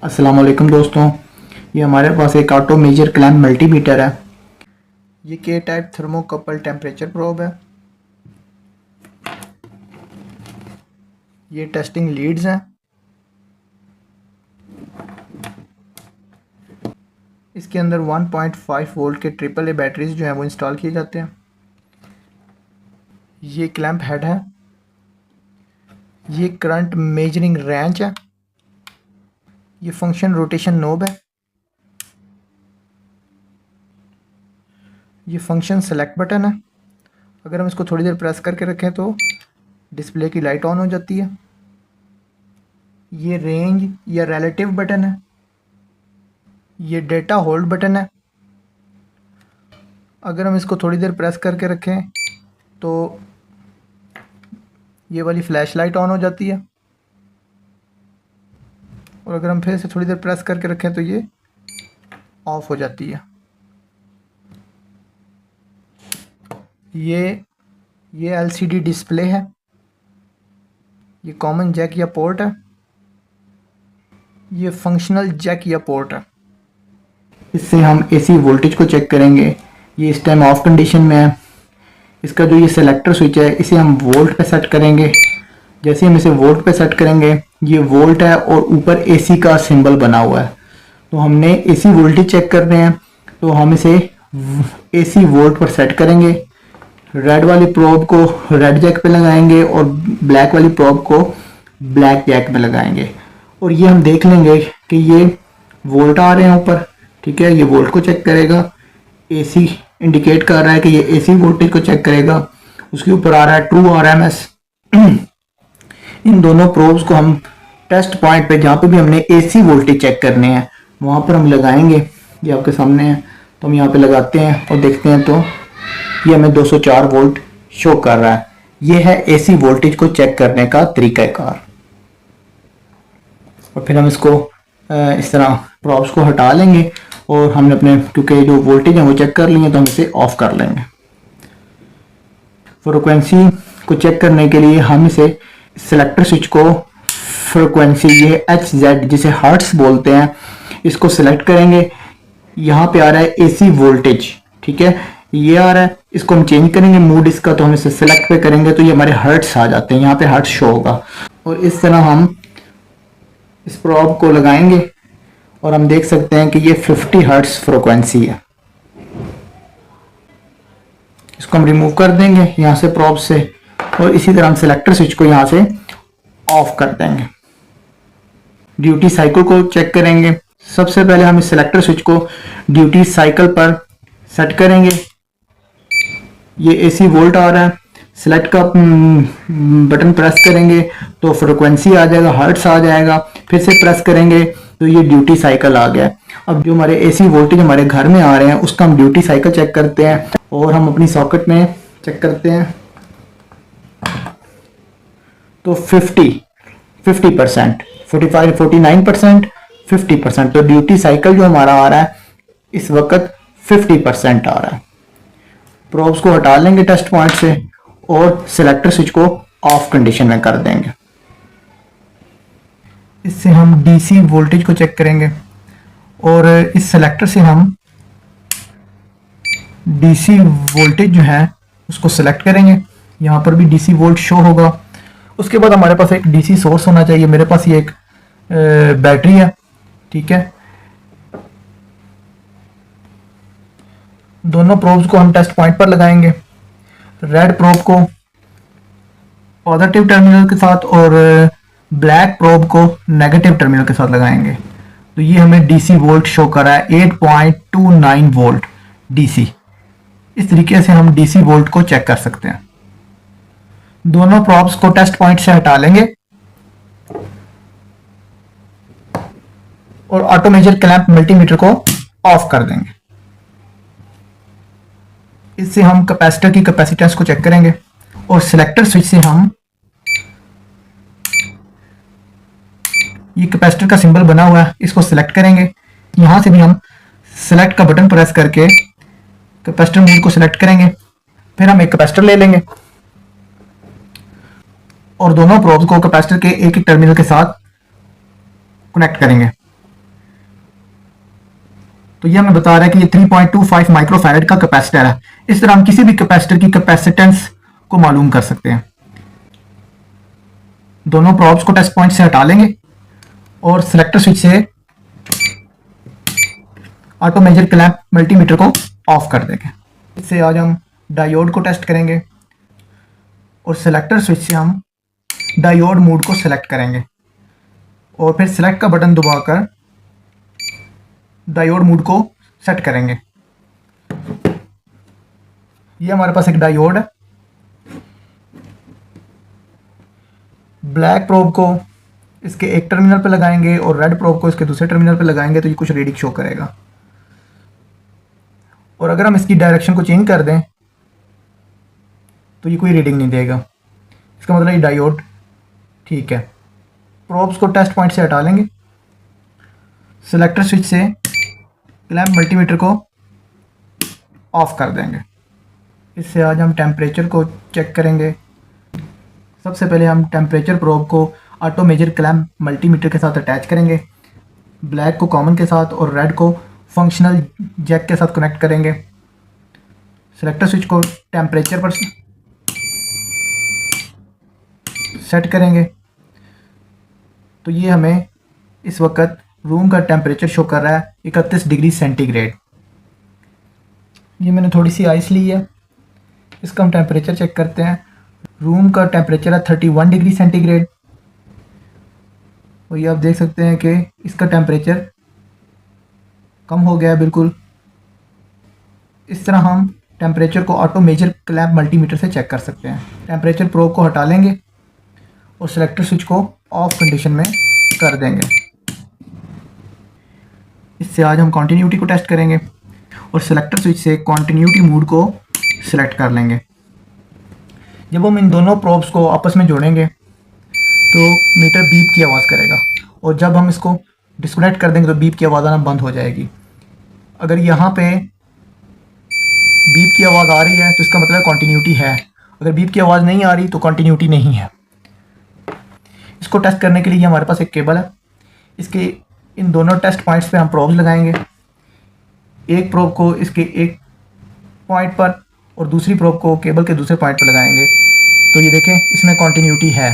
अस्सलाम वालेकुम दोस्तों। ये हमारे पास एक ऑटो मेजर क्लैंप मल्टीमीटर है। ये के टाइप थर्मोकपल टेम्परेचर प्रोब है। ये टेस्टिंग लीड्स हैं। इसके अंदर 1.5 वोल्ट के ट्रिपल ए बैटरीज जो हैं वो इंस्टॉल किए जाते हैं। ये क्लैंप हेड है। ये करंट मेजरिंग रेंच है। ये फंक्शन रोटेशन नोब है। ये फंक्शन सेलेक्ट बटन है। अगर हम इसको थोड़ी देर प्रेस करके रखें तो डिस्प्ले की लाइट ऑन हो जाती है। ये रेंज या रिलेटिव बटन है। ये डेटा होल्ड बटन है। अगर हम इसको थोड़ी देर प्रेस करके रखें तो ये वाली फ्लैश लाइट ऑन हो जाती है, और अगर हम फिर से थोड़ी देर प्रेस करके रखें तो ये ऑफ हो जाती है। ये एलसीडी डिस्प्ले है। ये कॉमन जैक या पोर्ट है। ये फंक्शनल जैक या पोर्ट है। इससे हम एसी वोल्टेज को चेक करेंगे। ये इस टाइम ऑफ कंडीशन में है। इसका जो ये सेलेक्टर स्विच है इसे हम वोल्ट पे सेट करेंगे। जैसे हम इसे वोल्ट पे सेट करेंगे, ये वोल्ट है और ऊपर एसी का सिंबल बना हुआ है। तो हमने एसी वोल्टेज चेक करने हैं, तो हम इसे एसी वोल्ट पर सेट करेंगे। रेड वाली प्रोब को रेड जैक पे लगाएंगे और ब्लैक वाली प्रोब को ब्लैक जैक पे लगाएंगे, और ये हम देख लेंगे कि ये वोल्ट आ रहे हैं ऊपर। ठीक है, ये वोल्ट को चेक करेगा। एसी इंडिकेट कर रहा है कि ये एसी वोल्टेज को चेक करेगा। उसके ऊपर आ रहा है ट्रू आरएमएस। इन दोनों प्रोब्स को हम टेस्ट पॉइंट पे जहाँ पे भी हमने एसी वोल्टेज चेक करने हैं वहाँ पर हम लगाएंगे। ये आपके सामने है, तो हम यहाँ पे लगाते हैं और देखते हैं तो ये हमें 204 वोल्ट शो कर रहा है। ये है एसी वोल्टेज को चेक करने का तरीकाकार। और फिर हम इसको इस तरह प्रॉप्स को हटा लेंगे और हमने अपने, क्योंकि जो वोल्टेज है वो चेक कर लिए, तो हम इसे ऑफ कर लेंगे। फ्रिक्वेंसी को चेक करने के लिए हम इसे सेलेक्टर स्विच को फ्रिक्वेंसी, ये HZ जिसे हर्ट्स बोलते हैं, इसको सिलेक्ट करेंगे। यहाँ पे आ रहा है एसी वोल्टेज। ठीक है, ये आ रहा है। इसको हम चेंज करेंगे मूड इसका, तो हम इसे सिलेक्ट पे करेंगे तो ये हमारे हर्ट्स आ जाते हैं। यहाँ पे हर्ट्स शो होगा, और इस तरह हम इस प्रॉब को लगाएंगे और हम देख सकते हैं कि ये 50 हर्ट्स फ्रिक्वेंसी है। इसको हम रिमूव कर देंगे यहाँ से प्रॉब से, और इसी तरह हम सेलेक्टर स्विच को यहाँ से ऑफ कर देंगे। ड्यूटी साइकिल को चेक करेंगे। सबसे पहले हम इस सेलेक्टर स्विच को ड्यूटी साइकिल पर सेट करेंगे। ये एसी वोल्ट आ रहा है। सिलेक्ट का बटन प्रेस करेंगे तो फ्रिक्वेंसी आ जाएगा, हर्ट्स आ जाएगा। फिर से प्रेस करेंगे तो ये ड्यूटी साइकिल आ गया। अब जो हमारे एसी वोल्टेज हमारे घर में आ रहे हैं उसका हम ड्यूटी साइकिल चेक करते हैं, और हम अपनी सॉकेट में चेक करते हैं तो 50%, 45, 49%, 50%। तो ड्यूटी साइकिल जो हमारा आ रहा है इस वक्त 50% आ रहा है। प्रोब्स को हटा लेंगे टेस्ट पॉइंट से और सिलेक्टर स्विच को ऑफ कंडीशन में कर देंगे। इससे हम डीसी वोल्टेज को चेक करेंगे, और इस सेलेक्टर से हम डीसी वोल्टेज जो है उसको सेलेक्ट करेंगे। यहाँ पर भी डीसी वोल्ट शो होगा। उसके बाद हमारे पास एक डीसी सोर्स होना चाहिए। मेरे पास ये एक बैटरी है। ठीक है, दोनों प्रोब्स को हम टेस्ट पॉइंट पर लगाएंगे। रेड प्रोब को पॉजिटिव टर्मिनल के साथ और ब्लैक प्रोब को नेगेटिव टर्मिनल के साथ लगाएंगे। तो ये हमें डीसी वोल्ट शो कर रहा है 8.29 वोल्ट डीसी। इस तरीके से हम डीसी वोल्ट को चेक कर सकते हैं। दोनों प्रोब्स को टेस्ट पॉइंट से हटा लेंगे और ऑटो मेजर क्लैंप मल्टीमीटर को ऑफ कर देंगे। इससे हम कैपेसिटर की कैपेसिटेंस को चेक करेंगे, और सिलेक्टर स्विच से हम ये कैपेसिटर का सिंबल बना हुआ है इसको सिलेक्ट करेंगे। यहां से भी हम सिलेक्ट का बटन प्रेस करके कैपेसिटर मोड को सिलेक्ट करेंगे। फिर हम एक कैपेसिटर ले लेंगे और दोनों प्रोब्स को कैपेसिटर के एक एक टर्मिनल के साथ कनेक्ट करेंगे। तो ये हमें बता रहा है कि ये 3.25 माइक्रोफैरेड का कैपेसिटर है। इस तरह हम किसी भी कैपेसिटर की कैपेसिटेंस को मालूम कर सकते हैं। दोनों प्रॉब्स को टेस्ट पॉइंट से हटा लेंगे और सिलेक्टर स्विच से ऑटो मेजर क्लैंप मल्टीमीटर को ऑफ कर देंगे। इससे आज हम डायोड को टेस्ट करेंगे और सिलेक्टर स्विच से हम डायोड मोड को सिलेक्ट करेंगे और फिर सिलेक्ट का बटन दबाकर डायोड मोड को सेट करेंगे। ये हमारे पास एक डायोड है। ब्लैक प्रोब को इसके एक टर्मिनल पर लगाएंगे और रेड प्रोब को इसके दूसरे टर्मिनल पर लगाएंगे तो ये कुछ रीडिंग शो करेगा। और अगर हम इसकी डायरेक्शन को चेंज कर दें तो ये कोई रीडिंग नहीं देगा। इसका मतलब ये डायोड ठीक है। प्रोब्स को टेस्ट पॉइंट से हटा लेंगे। सिलेक्टर स्विच से क्लैंप मल्टीमीटर को ऑफ कर देंगे। इससे आज हम टेम्परेचर को चेक करेंगे। सबसे पहले हम टेम्परेचर प्रोब को ऑटो मेजर क्लैंप मल्टीमीटर के साथ अटैच करेंगे। ब्लैक को कॉमन के साथ और रेड को फंक्शनल जैक के साथ कनेक्ट करेंगे। सिलेक्टर स्विच को टेम्परेचर पर सेट करेंगे तो ये हमें इस वक्त रूम का टेम्परेचर शो कर रहा है 31 डिग्री सेंटीग्रेड। ये मैंने थोड़ी सी आइस ली है। इसका हम टेम्परेचर चेक करते हैं। रूम का टेम्परेचर है 31 डिग्री सेंटीग्रेड और ये आप देख सकते हैं कि इसका टेम्परेचर कम हो गया है बिल्कुल। इस तरह हम टेम्परेचर को ऑटो मेजर क्लैंप मल्टीमीटर से चेक कर सकते हैं। टेम्परेचर प्रोब को हटा लेंगे और सिलेक्टर स्विच को ऑफ कंडीशन में कर देंगे। इससे आज हम कॉन्टिन्यूटी को टेस्ट करेंगे और सिलेक्टर स्विच से कॉन्टिन्यूटी मोड को सिलेक्ट कर लेंगे। जब हम इन दोनों प्रोब्स को आपस में जोड़ेंगे तो मीटर बीप की आवाज़ करेगा और जब हम इसको डिस्कनेक्ट कर देंगे तो बीप की आवाज़ आना बंद हो जाएगी। अगर यहाँ पे बीप की आवाज़ आ रही है तो इसका मतलब कॉन्टिन्यूटी है। अगर बीप की आवाज़ नहीं आ रही तो कॉन्टिन्यूटी नहीं है। इसको टेस्ट करने के लिए हमारे पास एक केबल है। इसके इन दोनों टेस्ट पॉइंट्स पे हम प्रोब्स लगाएंगे। एक प्रोब को इसके एक पॉइंट पर और दूसरी प्रोब को केबल के दूसरे पॉइंट पर लगाएंगे तो ये देखें इसमें कॉन्टिन्यूटी है।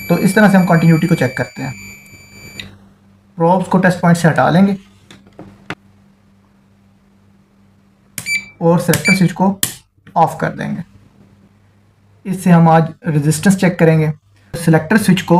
तो इस तरह से हम कॉन्टिन्यूटी को चेक करते हैं। प्रोब्स को टेस्ट पॉइंट से हटा लेंगे और सिलेक्टर स्विच को ऑफ कर देंगे। इससे हम आज रेजिस्टेंस चेक करेंगे। सिलेक्टर स्विच को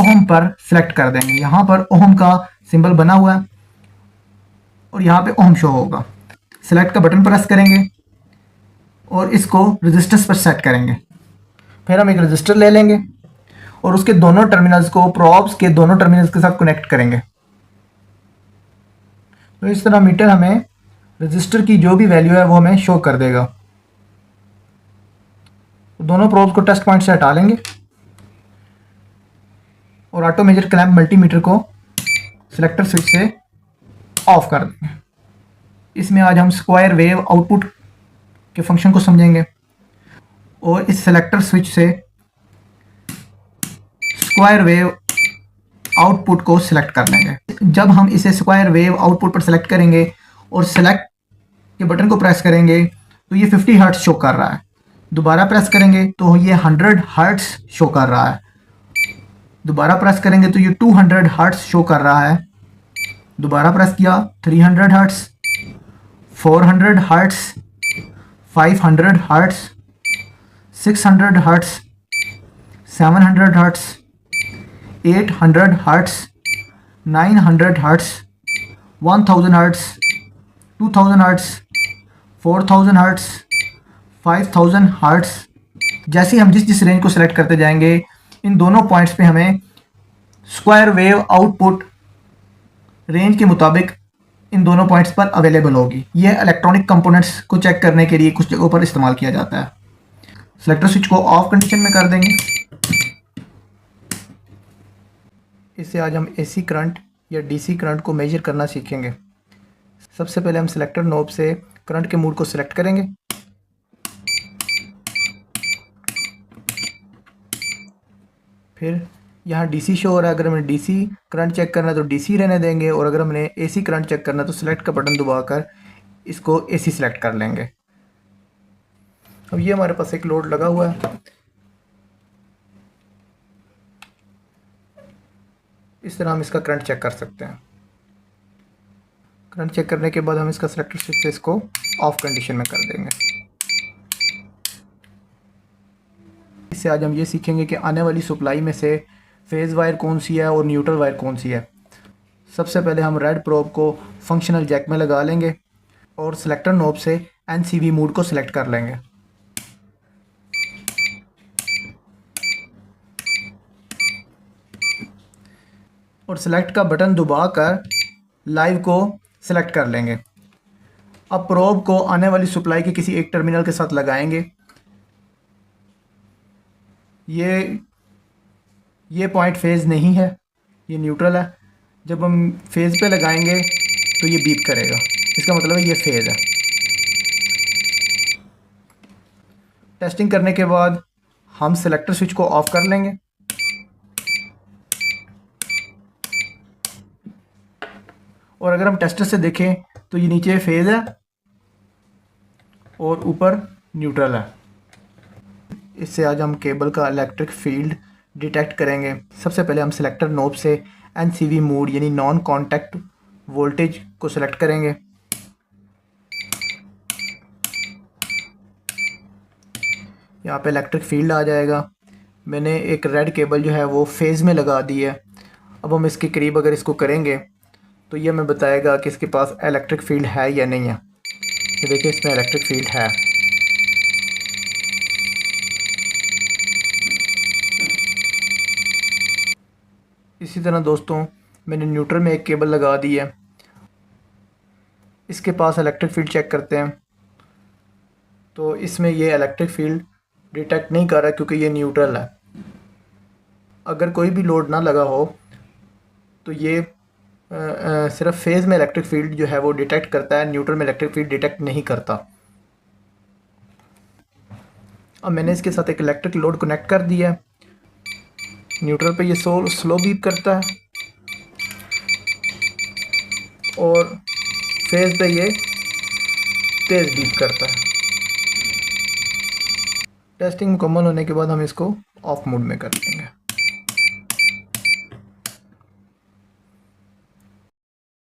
ओम पर सिलेक्ट कर देंगे। यहाँ पर ओम का सिंबल बना हुआ है और यहाँ पे ओम शो होगा। सिलेक्ट का बटन प्रेस करेंगे और इसको रेजिस्टेंस पर सेट करेंगे। फिर हम एक रजिस्टर ले लेंगे और उसके दोनों टर्मिनल्स को प्रोब्स के दोनों टर्मिनल्स के साथ कनेक्ट करेंगे। तो इस तरह मीटर हमें रजिस्टर की जो भी वैल्यू है वो हमें शो कर देगा। तो दोनों प्रोब्स को टेस्ट पॉइंट से हटा लेंगे और ऑटो मेजर क्लैंप मल्टीमीटर को सिलेक्टर स्विच से ऑफ कर देंगे। इसमें आज हम स्क्वायर वेव आउटपुट के फंक्शन को समझेंगे और इस सिलेक्टर स्विच से स्क्वायर वेव आउटपुट को सिलेक्ट कर लेंगे। जब हम इसे स्क्वायर वेव आउटपुट पर सिलेक्ट करेंगे और सिलेक्ट के बटन को प्रेस करेंगे तो ये 50 हर्ट्ज शो कर रहा है। दोबारा प्रेस करेंगे तो ये 100 हर्ट्ज शो कर रहा है। दोबारा प्रेस करेंगे तो ये 200 हर्ट्ज शो कर रहा है। दोबारा प्रेस किया 300 hertz, 400 hertz, 500 hertz, 600 hertz, 700 hertz, 800 hertz, 900 hertz, 1000 hertz, 2000 hertz, 4000 hertz, 5000 hertz. जैसे ही हम जिस रेंज को सिलेक्ट करते जाएंगे इन दोनों पॉइंट्स पे हमें स्क्वायर वेव आउटपुट रेंज के मुताबिक इन दोनों पॉइंट्स पर अवेलेबल होगी। यह इलेक्ट्रॉनिक कंपोनेंट्स को चेक करने के लिए कुछ जगहों पर इस्तेमाल किया जाता है। सिलेक्टर स्विच को ऑफ कंडीशन में कर देंगे। इससे आज हम एसी करंट या डीसी करंट को मेजर करना सीखेंगे। सबसे पहले हम सिलेक्टर नोब से करंट के मोड को सिलेक्ट करेंगे। फिर यहाँ डीसी शो हो रहा है। अगर हमें डीसी करंट चेक करना है तो डीसी रहने देंगे, और अगर हमने एसी करंट चेक करना है तो सिलेक्ट का बटन दबाकर इसको एसी सिलेक्ट कर लेंगे। अब ये हमारे पास एक लोड लगा हुआ है। इस तरह हम इसका करंट चेक कर सकते हैं। करंट चेक करने के बाद हम इसका सिलेक्टर स्विच से इसको ऑफ कंडीशन में कर देंगे। इससे आज हम ये सीखेंगे कि आने वाली सप्लाई में से फेज़ वायर कौन सी है और न्यूट्रल वायर कौन सी है। सबसे पहले हम रेड प्रोब को फंक्शनल जैक में लगा लेंगे और सिलेक्टर नोब से एनसीवी मोड को सिलेक्ट कर लेंगे। और सिलेक्ट का बटन दबाकर लाइव को सिलेक्ट कर लेंगे। अब प्रोब को आने वाली सप्लाई के किसी एक टर्मिनल के साथ लगाएंगे। ये पॉइंट फेज़ नहीं है, ये न्यूट्रल है। जब हम फेज़ पे लगाएंगे तो ये बीप करेगा, इसका मतलब है ये फेज़ है। टेस्टिंग करने के बाद हम सिलेक्टर स्विच को ऑफ कर लेंगे। और अगर हम टेस्टर से देखें तो ये नीचे फेज़ है और ऊपर न्यूट्रल है। इससे आज हम केबल का इलेक्ट्रिक फील्ड डिटेक्ट करेंगे। सबसे पहले हम सिलेक्टर नोब से एनसीवी मोड यानी नॉन कॉन्टैक्ट वोल्टेज को सिलेक्ट करेंगे। यहाँ पे इलेक्ट्रिक फील्ड आ जाएगा। मैंने एक रेड केबल जो है वो फेज़ में लगा दी है। अब हम इसके करीब अगर इसको करेंगे तो ये हमें बताएगा कि इसके पास इलेक्ट्रिक फील्ड है या नहीं है। तो देखिए इसमें इलेक्ट्रिक फील्ड है। इसी तरह दोस्तों मैंने न्यूट्रल में एक केबल लगा दी है, इसके पास इलेक्ट्रिक फील्ड चेक करते हैं। तो इसमें ये इलेक्ट्रिक फील्ड डिटेक्ट नहीं कर रहा क्योंकि ये न्यूट्रल है। अगर कोई भी लोड ना लगा हो तो ये सिर्फ फेज़ में इलेक्ट्रिक फील्ड जो है वो डिटेक्ट करता है, न्यूट्रल में इलेक्ट्रिक फील्ड डिटेक्ट नहीं करता। अब मैंने इसके साथ एक इलेक्ट्रिक लोड कनेक्ट कर दिया है। न्यूट्रल पे ये स्लो बीप करता है और फेज़ पे ये तेज़ बीप करता है। टेस्टिंग मुकम्मल होने के बाद हम इसको ऑफ मोड में कर देंगे।